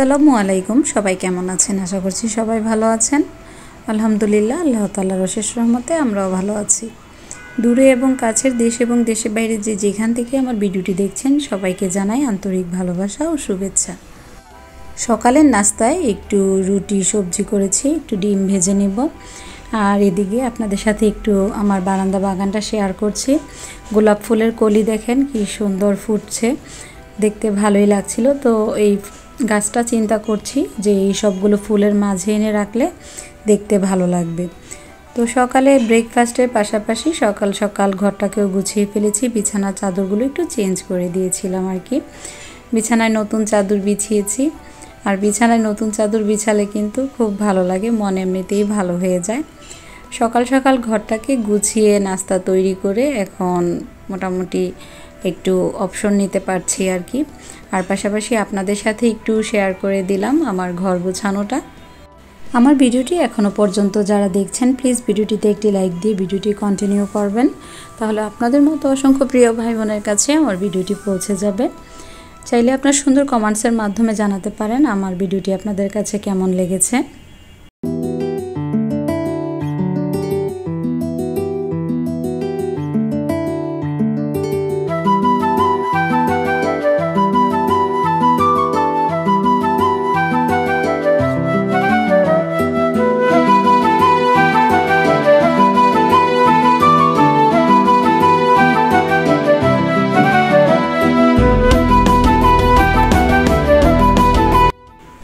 আসসালামু আলাইকুম। সবাই কেমন আছেন? আশা করছি সবাই ভালো আছেন। আলহামদুলিল্লাহ, আল্লাহ তাআলার অশেষ রহমতে আমরাও ভালো আছি। দূরে এবং কাছের, দেশ এবং দেশের বাইরে যেখান থেকে আমার ভিডিওটি দেখছেন সবাইকে জানাই আন্তরিক ভালোবাসা ও শুভেচ্ছা। সকালের নাস্তায় একটু রুটি সবজি করেছি, একটু ডিম ভেজে নেব। আর এদিকে আপনাদের সাথে একটু আমার বারান্দা বাগানটা শেয়ার করছি। গোলাপ ফুলের কলি দেখেন কি সুন্দর ফুটছে, দেখতে ভালোই লাগছিল। তো এই গাছটা চিন্তা করছি যে এই সবগুলো ফুলের মাঝে এনে রাখলে দেখতে ভালো লাগবে। তো সকালে ব্রেকফাস্টের পাশাপাশি সকাল সকাল ঘরটাকেও গুছিয়ে ফেলেছি। বিছানার চাদরগুলো একটু চেঞ্জ করে দিয়েছিলাম আর কি। বিছানায় নতুন চাদর বিছিয়েছি। আর বিছানায় নতুন চাদর বিছালে কিন্তু খুব ভালো লাগে, মন এমনিতেই ভালো হয়ে যায়। সকাল সকাল ঘরটাকে গুছিয়ে নাস্তা তৈরি করে এখন মোটামুটি একটু অপশন নিতে পারছি আর কি। আর পাশাপাশি আপনাদের সাথে একটু শেয়ার করে দিলাম আমার ঘর গোছানোটা। আমার ভিডিওটি এখনও পর্যন্ত যারা দেখছেন প্লিজ ভিডিওটিতে একটি লাইক দিয়ে ভিডিওটি কন্টিনিউ করবেন, তাহলে আপনাদের মতো অসংখ্য প্রিয় ভাই বোনের কাছে আমার ভিডিওটি পৌঁছে যাবে। চাইলে আপনার সুন্দর কমেন্টসের মাধ্যমে জানাতে পারেন আমার ভিডিওটি আপনাদের কাছে কেমন লেগেছে।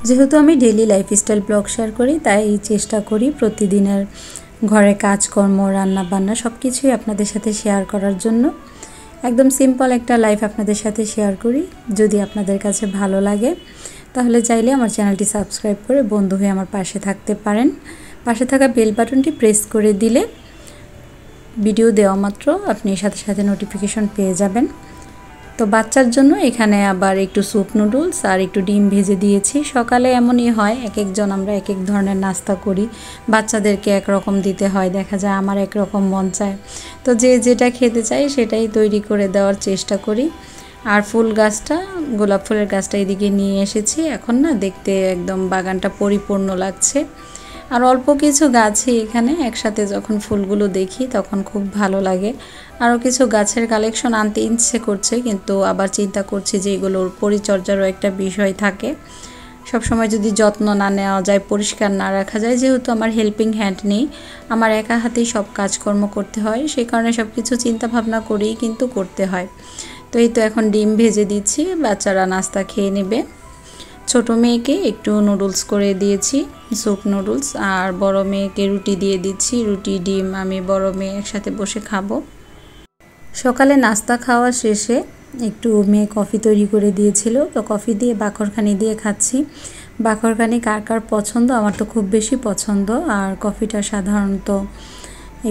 যেহেতু আমি ডেইলি লাইফস্টাইল ব্লগ শেয়ার করি, তাই চেষ্টা করি প্রতিদিনের ঘরের কাজকর্ম, রান্না বান্না সব কিছুই আপনাদের সাথে শেয়ার করার জন্য। একদম সিম্পল একটা লাইফ আপনাদের সাথে শেয়ার করি। যদি আপনাদের কাছে ভালো লাগে তাহলে চাইলে আমার চ্যানেলটি সাবস্ক্রাইব করে বন্ধু হয়ে আমার পাশে থাকতে পারেন। পাশে থাকা বেল বাটনটি প্রেস করে দিলে ভিডিও দেওয়া মাত্র আপনি সাথে সাথে নোটিফিকেশন পেয়ে যাবেন। তো বাচ্চার জন্য এখানে আবার একটু স্যুপ নুডলস আর একটু ডিম ভেজে দিয়েছি। সকালে এমনই হয়, এক একজন আমরা এক এক ধরনের নাস্তা করি, বাচ্চাদেরকে একরকম দিতে হয়, দেখা যায় আমার একরকম মন চায়। তো যে যেটা খেতে চাই সেটাই তৈরি করে দেওয়ার চেষ্টা করি। আর ফুল গাছটা, গোলাপ ফুলের গাছটা এদিকে নিয়ে এসেছি। এখন না দেখতে একদম বাগানটা পরিপূর্ণ লাগছে। আর অল্প কিছু গাছই এখানে একসাথে যখন ফুলগুলো দেখি তখন খুব ভালো লাগে। আরও কিছু গাছের কালেকশন আনতে ইচ্ছে করছে, কিন্তু আবার চিন্তা করছি যে এগুলোর পরিচর্যারও একটা বিষয় থাকে। সবসময় যদি যত্ন না নেওয়া যায়, পরিষ্কার না রাখা যায়, যেহেতু আমার হেল্পিং হ্যান্ড নেই, আমার একা হাতেই সব কাজকর্ম করতে হয়, সেই কারণে সব কিছু চিন্তা ভাবনা করেই কিন্তু করতে হয়। তো এই তো এখন ডিম ভেজে দিচ্ছি, বাচ্চারা নাস্তা খেয়ে নেবে। ছোট মেয়েকে একটু নুডলস করে দিয়েছি, স্যুপ নুডলস, আর বড় মেয়েকে রুটি দিয়ে দিচ্ছি। রুটি ডিম আমি বড় মেয়ে একসাথে বসে খাবো। সকালে নাস্তা খাওয়া শেষে একটু মেয়ে কফি তৈরি করে দিয়েছিল, তো কফি দিয়ে বাখরখানি দিয়ে খাচ্ছি। বাখরখানি কার কার পছন্দ, আমার তো খুব বেশি পছন্দ। আর কফিটা সাধারণত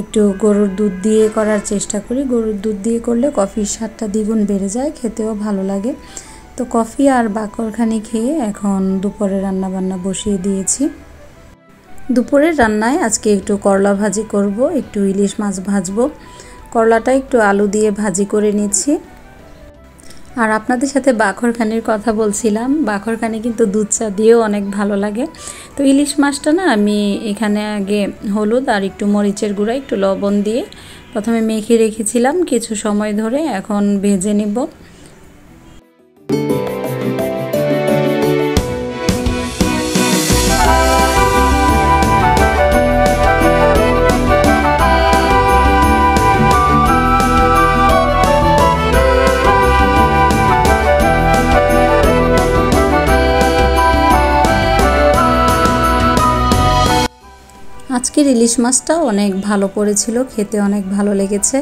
একটু গরুর দুধ দিয়ে করার চেষ্টা করি। গরুর দুধ দিয়ে করলে কফির স্বাদটা দ্বিগুণ বেড়ে যায়, খেতেও ভালো লাগে। তো কফি আর বাকরখানি খেয়ে এখন দুপুরে রান্না বান্না বসিয়ে দিয়েছি। দুপুরের রান্নায় আজকে একটু করলা ভাজি করব, একটু ইলিশ মাছ ভাজবো। করলাটা একটু আলু দিয়ে ভাজি করে নিচ্ছি। আর আপনাদের সাথে বাখরখানির কথা বলছিলাম, বাখরখানি কিন্তু দুধ চা দিয়েও অনেক ভালো লাগে। তো ইলিশ মাছটা না আমি এখানে আগে হলুদ আর একটু মরিচের গুঁড়া, একটু লবণ দিয়ে প্রথমে মেখে রেখেছিলাম কিছু সময় ধরে, এখন ভেজে নেব। আজকের ইলিশ মাছটা অনেক ভালো পড়েছিল, খেতে অনেক ভালো লেগেছে।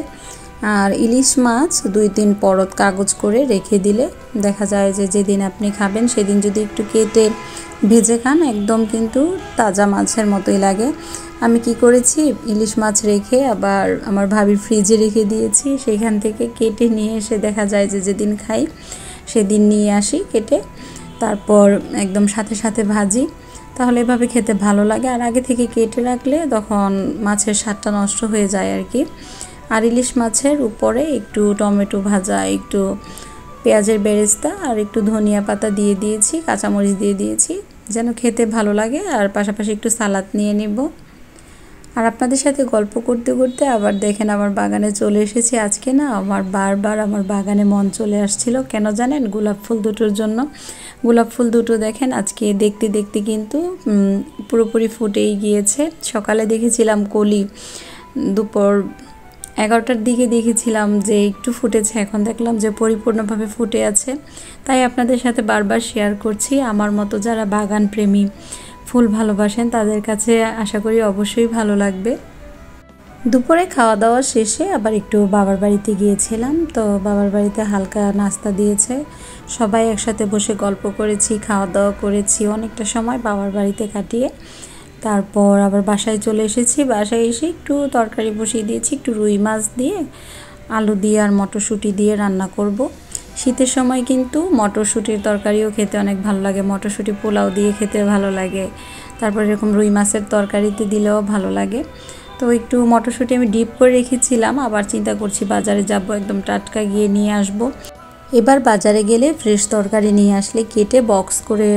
আর ইলিশ মাছ 2-3 পরত কাগজ করে রেখে দিলে দেখা যায় যে যেদিন আপনি খাবেন সেদিন যদি একটু কেটে ভেজে খান একদম কিন্তু তাজা মাছের মতোই লাগে। আমি কি করেছি, ইলিশ মাছ রেখে আবার আমার ভাবির ফ্রিজে রেখে দিয়েছি, সেখান থেকে কেটে নিয়ে এসে দেখা যায় যে যেদিন খাই সেদিন নিয়ে আসি কেটে, তারপর একদম সাথে সাথে ভাজি। তাহলে এভাবে খেতে ভালো লাগে। আর আগে থেকে কেটে রাখলে তখন মাছের স্বাদটা নষ্ট হয়ে যায় আর কি। আর ইলিশ মাছের উপরে একটু টমেটো ভাজা, একটু পেঁয়াজের বেরেস্তা আর একটু ধনিয়া পাতা দিয়ে দিয়েছি, কাঁচামরিচ দিয়ে দিয়েছি যেন খেতে ভালো লাগে। আর পাশাপাশি একটু সালাদ নিয়ে নিব। আর আপনাদের সাথে গল্প করতে করতে আবার দেখেন আমার বাগানে চলে এসেছি। আজকে না আমার বারবার আমার বাগানে মন চলে আসছিল, কেন জানেন? গোলাপ ফুল দুটোর জন্য। গোলাপ ফুল দুটো দেখেন আজকে দেখতে দেখতে কিন্তু পুরোপুরি ফুটেই গিয়েছে। সকালে দেখেছিলাম কলি, দুপুর 11টার দিকে দেখেছিলাম যে একটু ফুটেছে, এখন দেখলাম যে পরিপূর্ণভাবে ফুটে আছে। তাই আপনাদের সাথে বারবার শেয়ার করছি। আমার মতো যারা বাগান প্রেমী, ফুল ভালোবাসেন, তাদের কাছে আশা করি অবশ্যই ভালো লাগবে। দুপুরে খাওয়া দাওয়া শেষে আবার একটু বাবার বাড়িতে গিয়েছিলাম। তো বাবার বাড়িতে হালকা নাস্তা দিয়েছে, সবাই একসাথে বসে গল্প করেছি, খাওয়া দাওয়া করেছি, অনেকটা সময় বাবার বাড়িতে কাটিয়ে তারপর আবার বাসায় চলে এসেছি। বাসায় এসে একটু তরকারি বসিয়ে দিয়েছি, একটু রুই মাছ দিয়ে আলু দিয়ে আর মটরশুঁটি দিয়ে রান্না করব। শীতের সময় কিন্তু মটরশুঁটির তরকারিও খেতে অনেক ভালো লাগে, মটরশুঁটি পোলাও দিয়ে খেতে ভালো লাগে, তারপর এরকম রুই মাছের তরকারিতে দিলেও ভালো লাগে। তো একটু মটরশুঁটি আমি ডিপ করে রেখেছিলাম, আবার চিন্তা করছি বাজারে যাব, একদম টাটকা গিয়ে নিয়ে আসব। এবার বাজারে গেলে ফ্রেশ তরকারি নিয়ে আসলে কেটে বক্স করে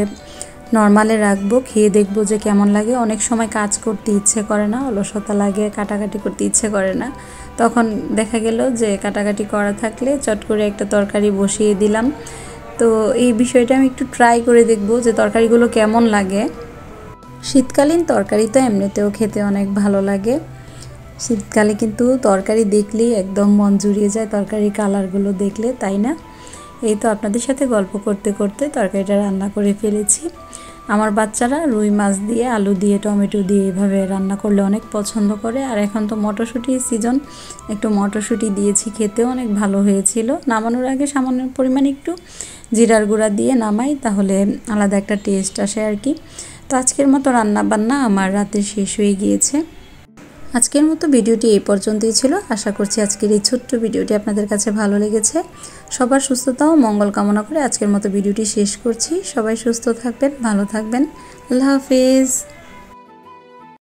নর্মালে রাখবো, খেয়ে দেখবো যে কেমন লাগে। অনেক সময় কাজ করতে ইচ্ছে করে না, অলসতা লাগে, কাটাকাটি করতে ইচ্ছে করে না, তখন দেখা গেল যে কাটাকাটি করা থাকলে চট করে একটা তরকারি বসিয়ে দিলাম। তো এই বিষয়টা আমি একটু ট্রাই করে দেখবো যে তরকারিগুলো কেমন লাগে। শীতকালীন তরকারি তো এমনিতেও খেতে অনেক ভালো লাগে। শীতকালে কিন্তু তরকারি দেখলেই একদম মন জুড়িয়ে যায়, তরকারির কালারগুলো দেখলে, তাই না? এই তো আপনাদের সাথে গল্প করতে করতে তরকারিটা রান্না করে ফেলেছি। আমার বাচ্চারা রুই মাছ দিয়ে, আলু দিয়ে, টমেটো দিয়ে এভাবে রান্না করলে অনেক পছন্দ করে। আর এখন তো মটরশুঁটির সিজন, একটু মটরশুঁটি দিয়েছি, খেতে অনেক ভালো হয়েছিল। নামানোর আগে সামান্য পরিমাণে একটু জিরার গুঁড়া দিয়ে নামাই, তাহলে আলাদা একটা টেস্ট আসে আর কি। তো আজকের মতো রান্না বান্না আমার রাতে শেষ হয়ে গিয়েছে। আজকের মতো ভিডিওটি এই পর্যন্তই ছিল। আশা করছি আজকের এই ছোট্ট ভিডিওটি আপনাদের কাছে ভালো লেগেছে। সবার সুস্থতা ও মঙ্গল কামনা করে আজকের মতো ভিডিওটি শেষ করছি। সবাই সুস্থ থাকবেন, ভালো থাকবেন। আল্লাহ হাফেজ।